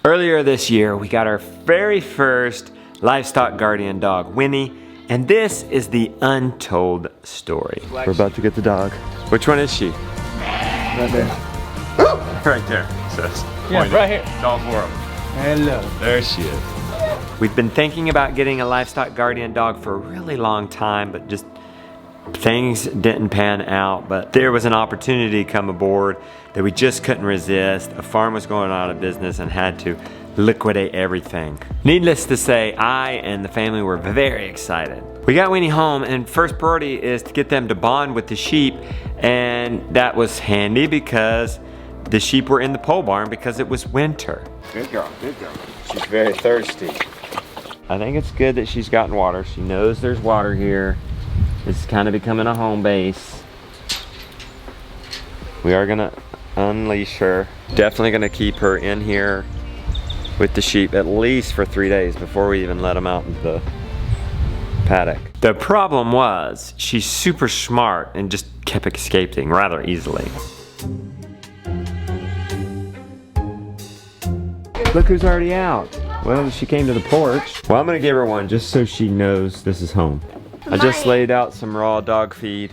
Earlier this year, we got our very first livestock guardian dog, Winnie, and this is the untold story. We're about to get the dog. Which one is she? Right there. Right there. So Yeah, right here. it's all four of them. Hello. There she is. We've been thinking about getting a livestock guardian dog for a really long time, but just things didn't pan out. But there was an opportunity to come aboard that we just couldn't resist. A farm was going out of business and had to liquidate everything. Needless to say, I and the family were very excited. We got Winnie home, and first priority is to get them to bond with the sheep, and that was handy because the sheep were in the pole barn because it was winter. Good girl, good girl. She's very thirsty. I think it's good that she's gotten water. She knows there's water here. It's kind of becoming a home base. We are gonna unleash her. Definitely gonna keep her in here with the sheep at least for 3 days before we even let them out into the paddock. The problem was she's super smart and just kept escaping rather easily. Look who's already out. Well, she came to the porch. Well, I'm gonna give her one just so she knows this is home. I just laid out some raw dog feed.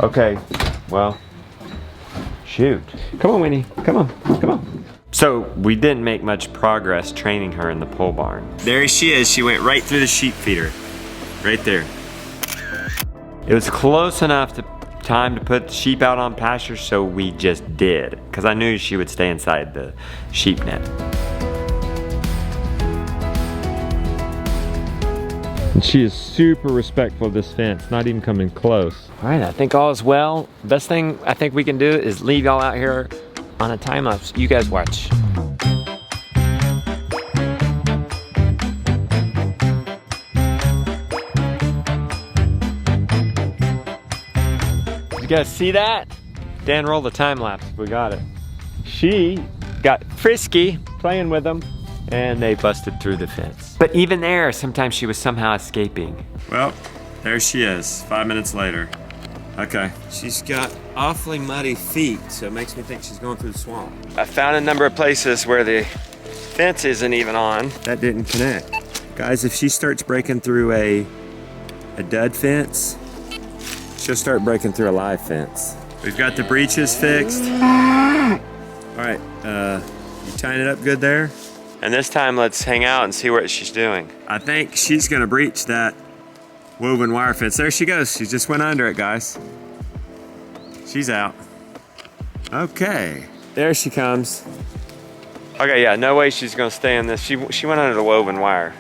Okay, well, shoot. Come on, Winnie, come on, come on. So we didn't make much progress training her in the pole barn. There she is, she went right through the sheep feeder. Right there. It was close enough to time to put the sheep out on pasture, so we just did. Because I knew she would stay inside the sheep net. And she is super respectful of this fence, not even coming close. All right, I think all is well. Best thing I think we can do is leave y'all out here on a time lapse. You guys watch. You guys see that? Dan, roll the time lapse. We got it. She got frisky playing with them, and they busted through the fence. But even there, sometimes she was somehow escaping. Well, there she is, 5 minutes later. Okay. She's got awfully muddy feet, so it makes me think she's going through the swamp. I found a number of places where the fence isn't even on. That didn't connect. Guys, if she starts breaking through a dud fence, she'll start breaking through a live fence. We've got the breeches fixed. All right, you tying it up good there? And this time, let's hang out and see what she's doing. I think she's gonna breach that woven wire fence. There she goes. She just went under it, guys. She's out. Okay, there she comes. Okay, yeah, no way she's gonna stay in this. She went under the woven wire,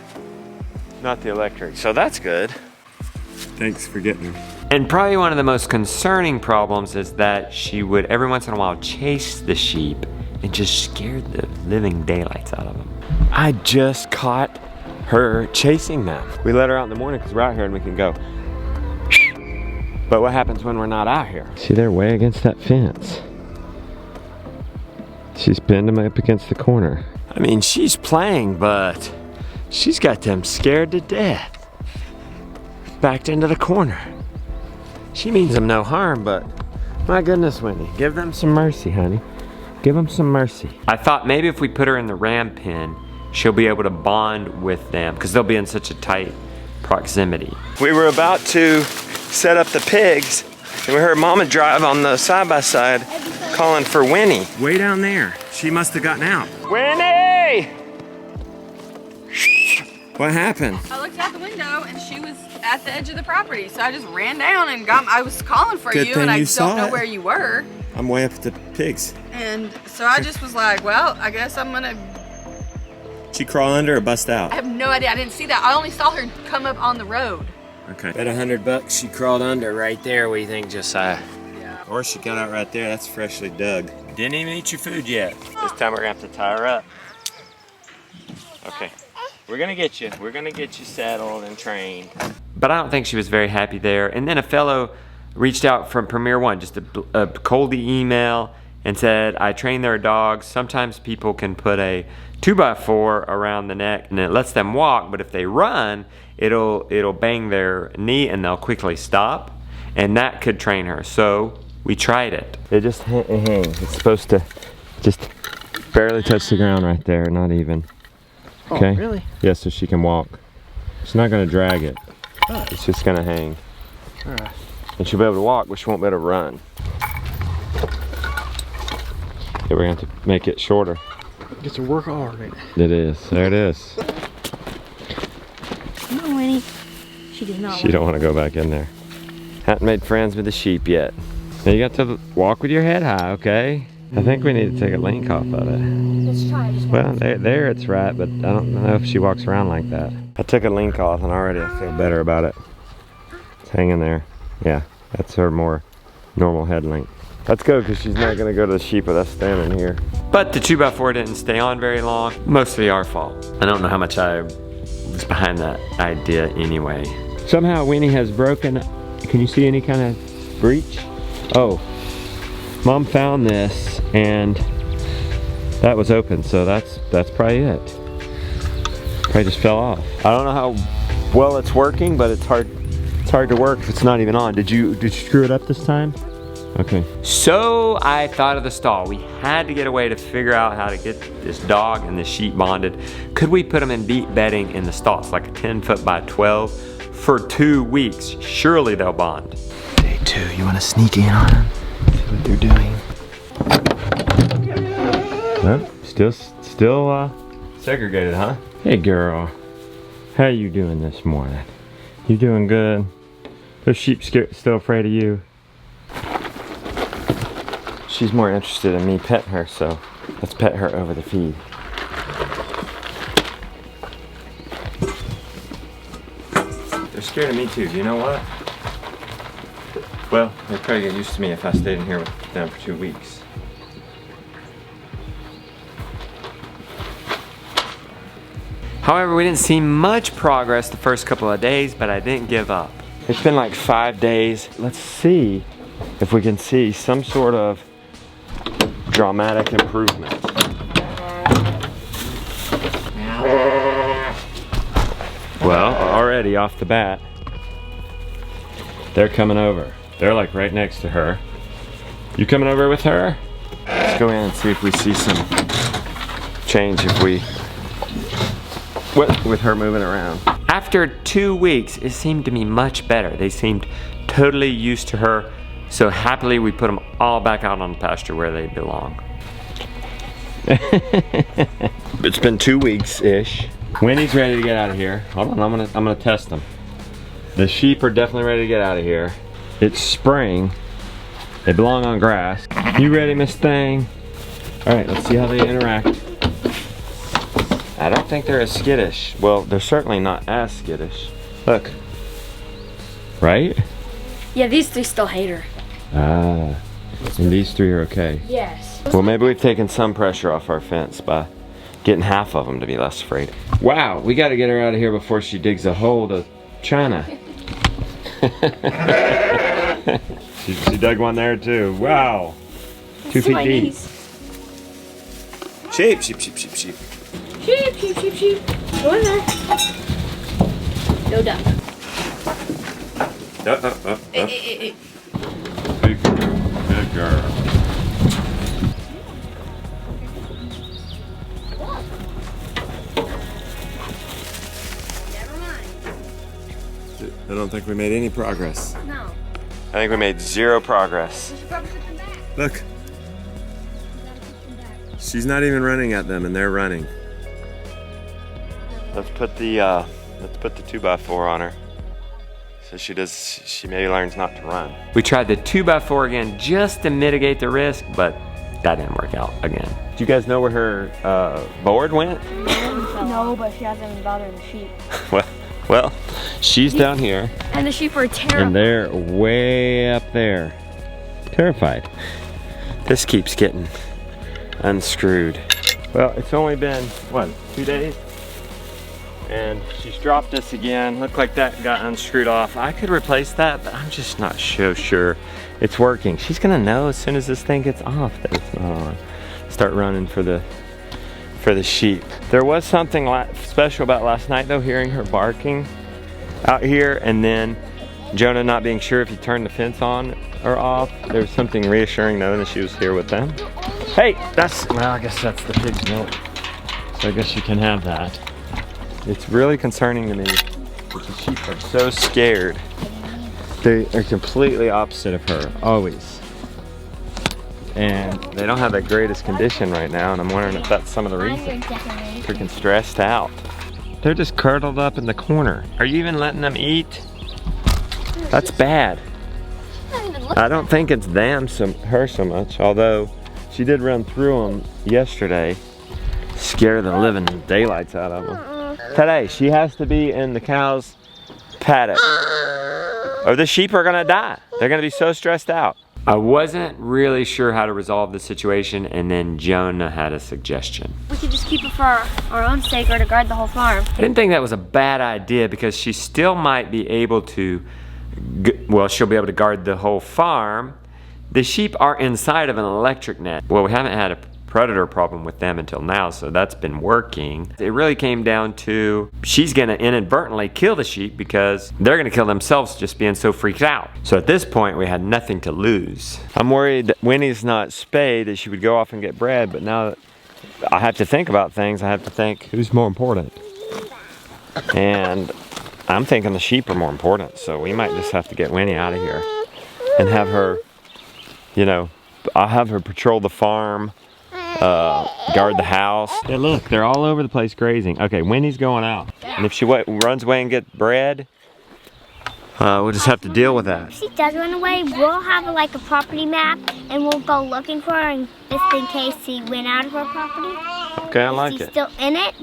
not the electric. So that's good. Thanks for getting her. And probably one of the most concerning problems is that she would every once in a while chase the sheep and just scared the living daylights out of them. I just caught her chasing them. We let her out in the morning because we're out here and we can go. But what happens when we're not out here? See, they're way against that fence. She's pinned them up against the corner. I mean, she's playing, but she's got them scared to death. Backed into the corner. She means them no harm, but my goodness, Winnie, give them some mercy, honey. Give them some mercy. I thought maybe if we put her in the ram pen, she'll be able to bond with them because they'll be in such a tight proximity. We were about to set up the pigs and we heard Mama drive on the side-by-side calling for Winnie. Way down there. She must have gotten out. Winnie! What happened? I looked out the window and she was at the edge of the property, so I just ran down and I was calling for you, and I don't know where you were. I'm way up at the pigs. And so I just was like, well, I guess I'm gonna... She crawl under or bust out? I have no idea. I didn't see that. I only saw her come up on the road. Okay. Bet $100 she crawled under right there. What do you think, Josiah? Yeah. Or she got out right there. That's freshly dug. Didn't even eat your food yet. This time we're gonna have to tie her up. Okay. We're gonna get you. We're gonna get you settled and trained. But I don't think she was very happy there. And then a fellow reached out from Premier One, just a cold email, and said, I train their dogs. Sometimes people can put a 2x4 around the neck and it lets them walk, but if they run, it'll bang their knee and they'll quickly stop, and that could train her. So we tried it. It just hangs. It's supposed to just Barely touch the ground right there, not even. Okay? Oh, really? Yeah, so she can walk. She's not gonna drag it. It's just gonna hang. Alright. And she'll be able to walk, but she won't be able to run. Yeah, we're gonna have to make it shorter. Get to work hard, ain't it? It is. There it is. Come on, Winnie. She does not. She don't want to go back in there. Haven't made friends with the sheep yet. Now you got to walk with your head high, okay? I think we need to take a link off of it. Let's try. Just Well, there it's right, but I don't know if she walks around like that. I took a link off and already I feel better about it. It's hanging there. Yeah, that's her more normal head link. Let's go, because she's not gonna go to the sheep with us standing here. But the 2x4 didn't stay on very long. Mostly our fault. I don't know how much I was behind that idea anyway. Somehow Winnie has broken, can you see any kind of breach? Oh, Mom found this and that was open, so that's probably it. Probably just fell off. I don't know how well it's working, but it's hard to work if it's not even on. Did you screw it up this time? Okay. So I thought of the stall. We had to get a way to figure out how to get this dog and the sheep bonded. Could we put them in beat bedding in the stall? It's like a 10 foot by 12 for 2 weeks. Surely they'll bond. Day 2, you want to sneak in on them? See what they're doing. Well, still segregated, huh? Hey girl, how you doing this morning? You doing good? Those sheep still afraid of you? She's more interested in me petting her, so let's pet her over the feed. They're scared of me too, do you know what? Well, they'd probably get used to me if I stayed in here with them for 2 weeks. However, we didn't see much progress the first couple of days, but I didn't give up. It's been like 5 days. Let's see if we can see some sort of dramatic improvement. Well, already off the bat, they're coming over. They're like right next to her. You coming over with her? Let's go in and see if we see some change with her moving around. After 2 weeks, it seemed to be much better. They seemed totally used to her. So happily, we put them all back out on the pasture where they belong. It's been 2 weeks-ish. Winnie's ready to get out of here. Hold on, I'm gonna test them. The sheep are definitely ready to get out of here. It's spring. They belong on grass. You ready, Miss Thing? All right, let's see how they interact. I don't think they're as skittish. Well, they're certainly not as skittish. Look. Right? Yeah, these 3 still hate her. Ah, and these 3 are okay. Yes. Well, maybe we've taken some pressure off our fence by getting half of them to be less afraid. Wow, we got to get her out of here before she digs a hole to China. she dug one there too. Wow. 2 feet deep. Knees. Sheep. Sheep. Go in there. No duck. Hey. Good girl. Never mind. I don't think we made any progress. No. I think we made 0 progress. We should probably put them back. Look. She's not even running at them and they're running. Let's put the 2x4 on her. So she maybe learns not to run. We tried the 2x4 again just to mitigate the risk, but that didn't work out again. Do you guys know where her board went? No, but she hasn't been bothering the sheep. Well, she's down here. And the sheep are terrified. And they're way up there. Terrified. This keeps getting unscrewed. Well, it's only been, what, 2 days? And she's dropped this again. Looked like that got unscrewed off. I could replace that, but I'm just not so sure it's working. She's gonna know as soon as this thing gets off that it's not on. Start running for the sheep. There was something special about last night though, hearing her barking out here, and then Jonah not being sure if he turned the fence on or off. There was something reassuring knowing that she was here with them. Hey, well, I guess that's the pig's milk. So I guess you can have that. It's really concerning to me that the sheep are so scared. They are completely opposite of her, always. And they don't have the greatest condition right now, and I'm wondering if that's some of the reason. Freaking stressed out. They're just curled up in the corner. Are you even letting them eat? That's bad. I don't think it's her so much, although she did run through them yesterday, scare the living daylights out of them. Today, she has to be in the cow's paddock, or the sheep are gonna die. They're gonna be so stressed out. I wasn't really sure how to resolve the situation, and then Jonah had a suggestion. We could just keep it for our own sake, or to guard the whole farm. I didn't think that was a bad idea because she still might be able to, well, she'll be able to guard the whole farm. The sheep are inside of an electric net. Well, we haven't had a predator problem with them until now, so that's been working. It really came down to she's gonna inadvertently kill the sheep because they're gonna kill themselves just being so freaked out. So at this point, we had nothing to lose. I'm worried that Winnie's not spayed, that she would go off and get bred, but now that I have to think about things, I have to think who's more important. And I'm thinking the sheep are more important, so we might just have to get Winnie out of here and have her, you know, I'll have her patrol the farm, guard the house. Yeah, look, they're all over the place grazing. Okay, Winnie's going out. And if she runs away and gets bred, we'll just have to deal with that. If she does run away, we'll have like a property map and we'll go looking for her, and just in case she went out of her property. Okay, I like it. She's still in it.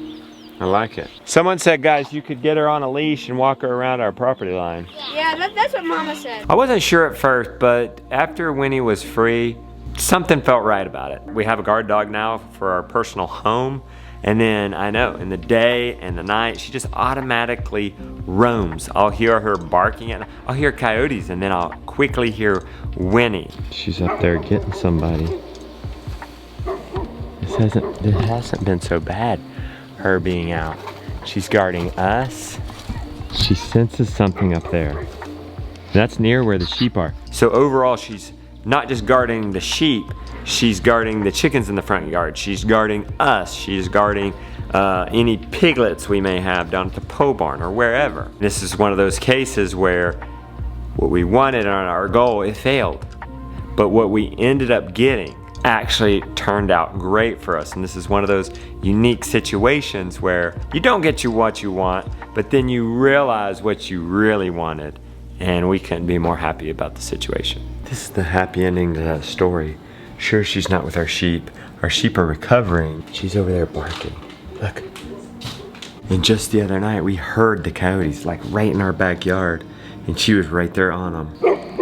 I like it. Someone said, guys, you could get her on a leash and walk her around our property line. Yeah, that's what Mama said. I wasn't sure at first, but after Winnie was free, something felt right about it. We have a guard dog now for our personal home, and then I know in the day and the night she just automatically roams. I'll hear her barking and I'll hear coyotes, and then I'll quickly hear Winnie. She's up there getting somebody. It hasn't been so bad, her being out. She's guarding us. She senses something up there. That's near where the sheep are. So overall, she's not just guarding the sheep, she's guarding the chickens in the front yard. She's guarding us. She's guarding any piglets we may have down at the pole barn or wherever. This is one of those cases where what we wanted on our goal, it failed. But what we ended up getting actually turned out great for us. And this is one of those unique situations where you don't get what you want, but then you realize what you really wanted. And we couldn't be more happy about the situation. This is the happy ending to that story. Sure, she's not with our sheep. Our sheep are recovering. She's over there barking. Look. And just the other night, we heard the coyotes like right in our backyard, and she was right there on them.